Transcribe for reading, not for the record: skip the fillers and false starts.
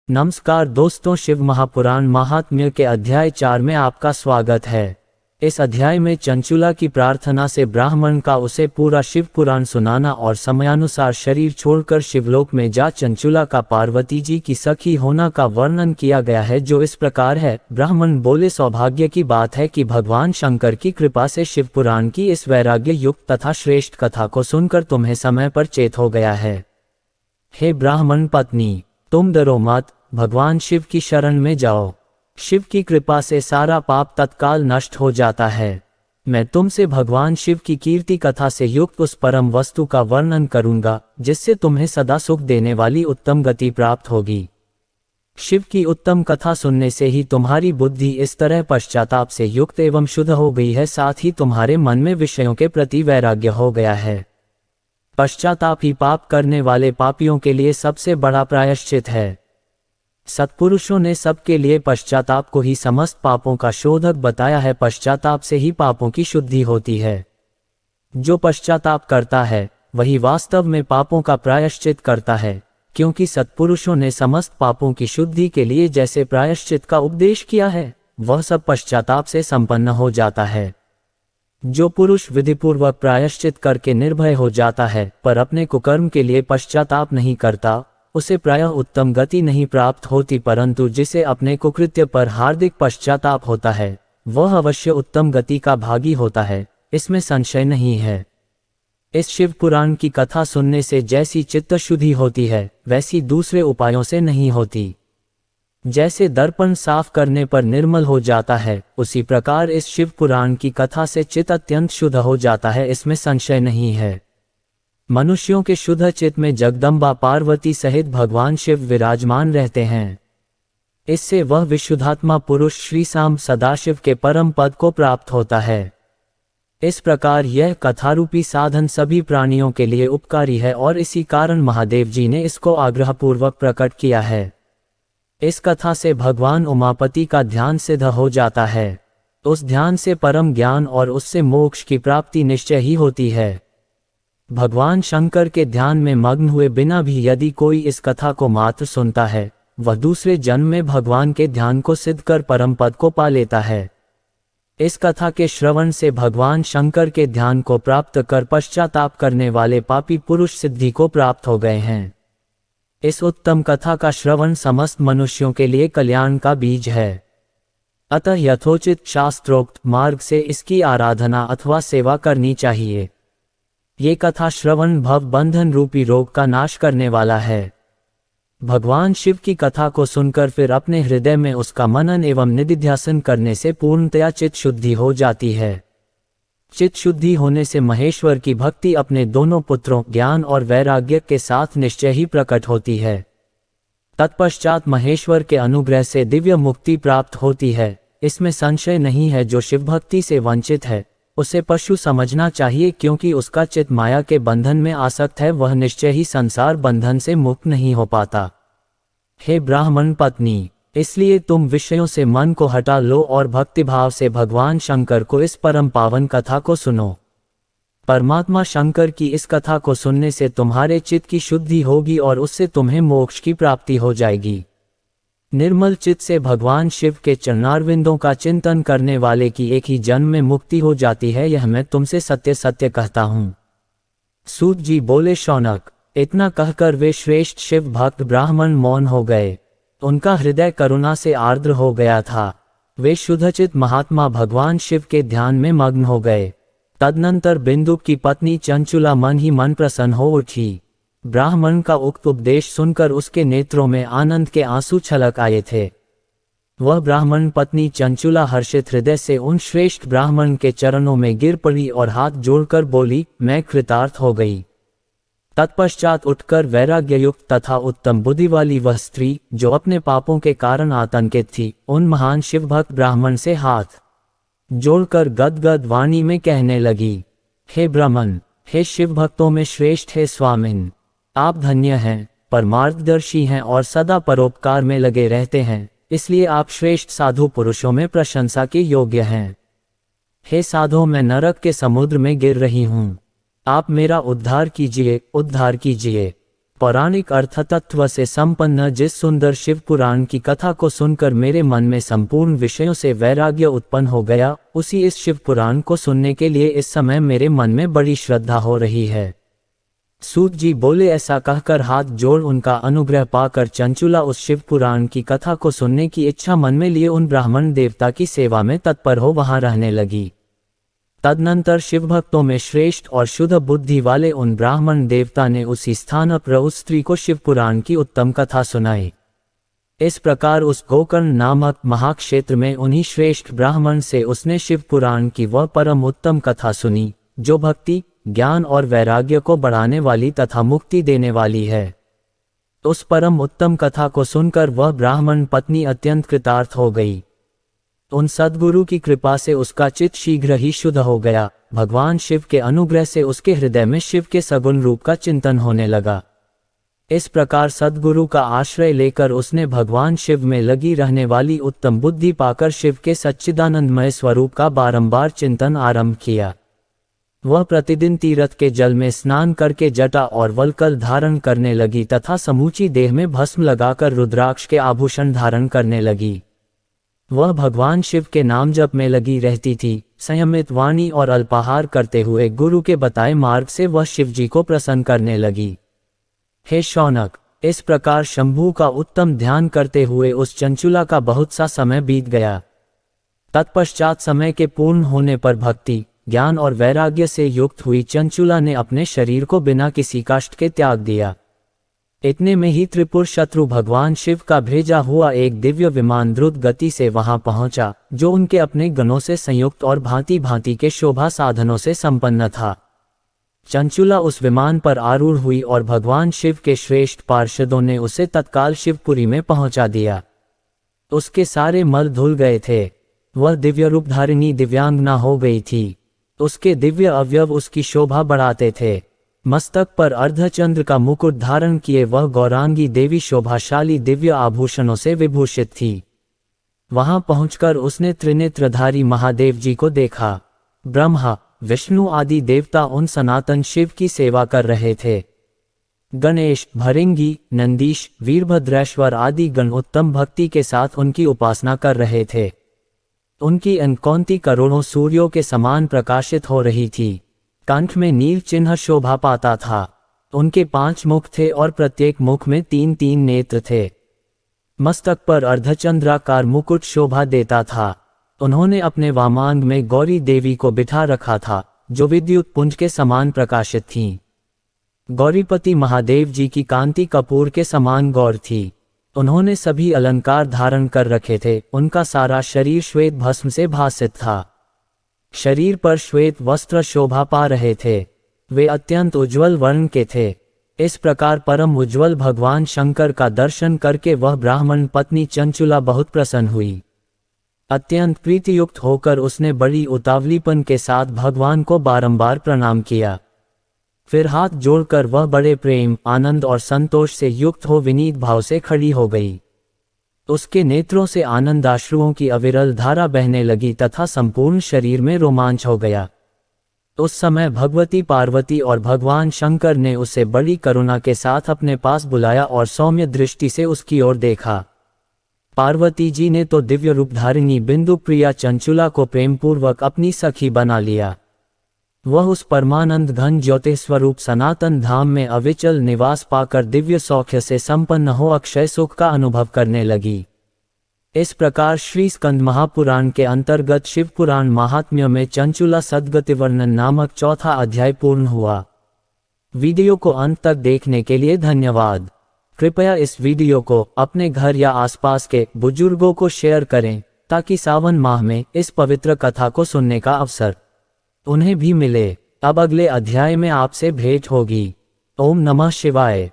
नमस्कार दोस्तों, शिव महापुराण महात्म्य के अध्याय 4 में आपका स्वागत है। इस अध्याय में चंचुला की प्रार्थना से ब्राह्मण का उसे पूरा शिव पुराण सुनाना और समयानुसार शरीर छोड़कर शिवलोक में जा चंचुला का पार्वती जी की सखी होना का वर्णन किया गया है, जो इस प्रकार है। ब्राह्मण बोले, सौभाग्य की बात है कि भगवान शंकर की कृपा से शिव पुराण की इस वैराग्य युक्त तथा श्रेष्ठ कथा को सुनकर तुम्हें समय पर चेत हो गया है। हे ब्राह्मण पत्नी, तुम डरो मत, भगवान शिव की शरण में जाओ। शिव की कृपा से सारा पाप तत्काल नष्ट हो जाता है। मैं तुमसे भगवान शिव की कीर्ति कथा से युक्त उस परम वस्तु का वर्णन करूंगा, जिससे तुम्हें सदा सुख देने वाली उत्तम गति प्राप्त होगी। शिव की उत्तम कथा सुनने से ही तुम्हारी बुद्धि इस तरह पश्चाताप से युक्त एवं शुद्ध हो गई है, साथ ही तुम्हारे मन में विषयों के प्रति वैराग्य हो गया है। पश्चाताप ही पाप करने वाले पापियों के लिए सबसे बड़ा प्रायश्चित है। सत्पुरुषों ने सबके लिए पश्चाताप को ही समस्त पापों का शोधक बताया है। पश्चाताप से ही पापों की शुद्धि होती है। जो पश्चाताप करता है वही वास्तव में पापों का प्रायश्चित करता है, क्योंकि सत्पुरुषों ने समस्त पापों की शुद्धि के लिए जैसे प्रायश्चित का उपदेश किया है, वह सब पश्चाताप से संपन्न हो जाता है। जो पुरुष विधिपूर्वक प्रायश्चित करके निर्भय हो जाता है पर अपने कुकर्म के लिए पश्चाताप नहीं करता, उसे प्रायः उत्तम गति नहीं प्राप्त होती, परंतु जिसे अपने कुकृत्य पर हार्दिक पश्चाताप होता है वह अवश्य उत्तम गति का भागी होता है, इसमें संशय नहीं है। इस शिव पुराण की कथा सुनने से जैसी चित्त शुद्धि होती है वैसी दूसरे उपायों से नहीं होती। जैसे दर्पण साफ करने पर निर्मल हो जाता है, उसी प्रकार इस शिव पुराण की कथा से चित्त अत्यंत शुद्ध हो जाता है, इसमें संशय नहीं है। मनुष्यों के शुद्ध चित्त में जगदम्बा पार्वती सहित भगवान शिव विराजमान रहते हैं। इससे वह विशुद्धात्मा पुरुष श्री शाम सदाशिव के परम पद को प्राप्त होता है। इस प्रकार यह कथारूपी साधन सभी प्राणियों के लिए उपकारी है और इसी कारण महादेव जी ने इसको आग्रहपूर्वक प्रकट किया है। इस कथा से भगवान उमापति का ध्यान सिद्ध हो जाता है। उस ध्यान से परम ज्ञान और उससे मोक्ष की प्राप्ति निश्चय ही होती है। भगवान शंकर के ध्यान में मग्न हुए बिना भी यदि कोई इस कथा को मात्र सुनता है, वह दूसरे जन्म में भगवान के ध्यान को सिद्ध कर परम पद को पा लेता है। इस कथा के श्रवण से भगवान शंकर के ध्यान को प्राप्त कर पश्चाताप करने वाले पापी पुरुष सिद्धि को प्राप्त हो गए हैं। इस उत्तम कथा का श्रवण समस्त मनुष्यों के लिए कल्याण का बीज है। अतः यथोचित शास्त्रोक्त मार्ग से इसकी आराधना अथवा सेवा करनी चाहिए। ये कथा श्रवण भव बंधन रूपी रोग का नाश करने वाला है। भगवान शिव की कथा को सुनकर फिर अपने हृदय में उसका मनन एवं निधिध्यासन करने से पूर्णतया चित्त शुद्धि हो जाती है। चित्त शुद्धि होने से महेश्वर की भक्ति अपने दोनों पुत्रों ज्ञान और वैराग्य के साथ निश्चय ही प्रकट होती है। तत्पश्चात महेश्वर के अनुग्रह से दिव्य मुक्ति प्राप्त होती है, इसमें संशय नहीं है। जो शिव भक्ति से वंचित है उसे पशु समझना चाहिए, क्योंकि उसका चित्त माया के बंधन में आसक्त है, वह निश्चय ही संसार बंधन से मुक्त नहीं हो पाता। हे ब्राह्मण पत्नी, इसलिए तुम विषयों से मन को हटा लो और भक्तिभाव से भगवान शंकर को इस परम पावन कथा को सुनो। परमात्मा शंकर की इस कथा को सुनने से तुम्हारे चित्त की शुद्धि होगी और उससे तुम्हें मोक्ष की प्राप्ति हो जाएगी। निर्मल चित्त से भगवान शिव के चरणारविंदों का चिंतन करने वाले की एक ही जन्म में मुक्ति हो जाती है, यह मैं तुमसे सत्य सत्य कहता हूँ। सूत जी बोले, शौनक, इतना कहकर वे श्रेष्ठ शिव भक्त ब्राह्मण मौन हो गए। उनका हृदय करुणा से आर्द्र हो गया था। वे शुद्धचित महात्मा भगवान शिव के ध्यान में मग्न हो गए। तदनंतर बिंदु की पत्नी चंचुला मन ही मन प्रसन्न हो उठी। ब्राह्मण का उक्त उपदेश सुनकर उसके नेत्रों में आनंद के आंसू छलक आए थे। वह ब्राह्मण पत्नी चंचुला हर्षित हृदय से उन श्रेष्ठ ब्राह्मण के चरणों में गिर पड़ी और हाथ जोड़कर बोली, मैं कृतार्थ हो गई। तत्पश्चात उठकर वैराग्य युक्त तथा उत्तम बुद्धि वाली वह स्त्री, जो अपने पापों के कारण आतंकित थी, उन महान शिवभक्त ब्राह्मण से हाथ जोड़कर गदगद वाणी में कहने लगी, हे ब्राह्मण, हे शिवभक्तों में श्रेष्ठ, हे स्वामिन, आप धन्य हैं, परमार्थदर्शी हैं और सदा परोपकार में लगे रहते हैं, इसलिए आप श्रेष्ठ साधु पुरुषों में प्रशंसा के योग्य हैं। हे साधो, मैं नरक के समुद्र में गिर रही हूँ, आप मेरा उद्धार कीजिए, उद्धार कीजिए। पौराणिक अर्थतत्व से संपन्न जिस सुंदर शिव पुराण की कथा को सुनकर मेरे मन में संपूर्ण विषयों से वैराग्य उत्पन्न हो गया, उसी इस शिव पुराण को सुनने के लिए इस समय मेरे मन में बड़ी श्रद्धा हो रही है। सूत जी बोले। ऐसा कहकर हाथ जोड़ उनका अनुग्रह पाकर चंचुला उस शिव पुराण की कथा को सुनने की इच्छा मन में लिए उन ब्राह्मण देवता की सेवा में तत्पर हो वहां रहने लगी। तदनंतर शिव भक्तों में श्रेष्ठ और शुद्ध बुद्धि वाले उन ब्राह्मण देवता ने उसी स्थान पर उस स्त्री को शिव पुराण की उत्तम कथा सुनाई। इस प्रकार उस गोकर्ण नामक महाक्षेत्र में उन्हीं श्रेष्ठ ब्राह्मण से उसने शिव पुराण की वह परम उत्तम कथा सुनी, जो भक्ति, ज्ञान और वैराग्य को बढ़ाने वाली तथा मुक्ति देने वाली है। उस परम उत्तम कथा को सुनकर वह ब्राह्मण पत्नी अत्यंत कृतार्थ हो गई। उन सद्गुरु की कृपा से उसका चित्त शीघ्र ही शुद्ध हो गया। भगवान शिव के अनुग्रह से उसके हृदय में शिव के सगुण रूप का चिंतन होने लगा। इस प्रकार सद्गुरु का आश्रय लेकर उसने भगवान शिव में लगी रहने वाली उत्तम बुद्धि पाकर शिव के सच्चिदानंदमय स्वरूप का बारंबार चिंतन आरंभ किया। वह प्रतिदिन तीर्थ के जल में स्नान करके जटा और वल्कल धारण करने लगी तथा समूची देह में भस्म लगाकर रुद्राक्ष के आभूषण धारण करने लगी। वह भगवान शिव के नाम जप में लगी रहती थी। संयमित वाणी और अल्पाहार करते हुए गुरु के बताए मार्ग से वह शिव जी को प्रसन्न करने लगी। हे शौनक, इस प्रकार शंभू का उत्तम ध्यान करते हुए उस चंचुला का बहुत सा समय बीत गया। तत्पश्चात समय के पूर्ण होने पर भक्ति, ज्ञान और वैराग्य से युक्त हुई चंचुला ने अपने शरीर को बिना किसी कष्ट के त्याग दिया। इतने में ही त्रिपुर शत्रु भगवान शिव का भेजा हुआ एक दिव्य विमान द्रुत गति से वहां पहुंचा, जो उनके अपने गणों से संयुक्त और भांति भांति के शोभा साधनों से संपन्न था। चंचुला उस विमान पर आरूढ़ हुई और भगवान शिव के श्रेष्ठ पार्षदों ने उसे तत्काल शिवपुरी में पहुंचा दिया। उसके सारे मल धुल गए थे। वह दिव्य रूपधारिणी दिव्यांगना हो गई थी। उसके दिव्य अवयव उसकी शोभा बढ़ाते थे। मस्तक पर अर्धचंद्र का मुकुट धारण किए वह गौरांगी देवी शोभाशाली दिव्य आभूषणों से विभूषित थी। वहां पहुंचकर उसने त्रिनेत्रधारी महादेव जी को देखा। ब्रह्मा, विष्णु आदि देवता उन सनातन शिव की सेवा कर रहे थे। गणेश, भृंगी, नंदीश, वीरभद्रेश्वर आदि गण उत्तम भक्ति के साथ उनकी उपासना कर रहे थे। उनकी अनकौंती करोड़ों सूर्यों के समान प्रकाशित हो रही थी। कंठ में नील चिन्ह शोभा पाता था। उनके 5 मुख थे और प्रत्येक मुख में 3-3 नेत्र थे। मस्तक पर अर्धचंद्राकार मुकुट शोभा देता था। उन्होंने अपने वामांग में गौरी देवी को बिठा रखा था, जो विद्युत पुंज के समान प्रकाशित थीं। गौरीपति महादेव जी की कांति कपूर के समान गौर थी। उन्होंने सभी अलंकार धारण कर रखे थे। उनका सारा शरीर श्वेत भस्म से भासित था। शरीर पर श्वेत वस्त्र शोभा पा रहे थे। वे अत्यंत उज्ज्वल वर्ण के थे। इस प्रकार परम उज्ज्वल भगवान शंकर का दर्शन करके वह ब्राह्मण पत्नी चंचुला बहुत प्रसन्न हुई। अत्यंत प्रीतियुक्त होकर उसने बड़ी उतावलीपन के साथ भगवान को बारंबार प्रणाम किया। फिर हाथ जोड़कर वह बड़े प्रेम, आनंद और संतोष से युक्त हो विनीत भाव से खड़ी हो गई। उसके नेत्रों से आनंदाश्रुओं की अविरल धारा बहने लगी तथा संपूर्ण शरीर में रोमांच हो गया। उस समय भगवती पार्वती और भगवान शंकर ने उसे बड़ी करुणा के साथ अपने पास बुलाया और सौम्य दृष्टि से उसकी ओर देखा। पार्वती जी ने तो दिव्य रूपधारिणी बिंदु प्रिया चंचुला को प्रेमपूर्वक अपनी सखी बना लिया। वह उस परमानंद घन ज्योति स्वरूप सनातन धाम में अविचल निवास पाकर दिव्य सौख्य से संपन्न हो अक्षय सुख का अनुभव करने लगी। इस प्रकार श्री स्कंद महापुराण के अंतर्गत शिव पुराण महात्म्य में चंचुला सद्गति वर्णन नामक 4था अध्याय पूर्ण हुआ। वीडियो को अंत तक देखने के लिए धन्यवाद। कृपया इस वीडियो को अपने घर या आसपास के बुजुर्गों को शेयर करें, ताकि सावन माह में इस पवित्र कथा को सुनने का अवसर उन्हें भी मिले। अब अगले अध्याय में आपसे भेंट होगी। ओम नमः शिवाय।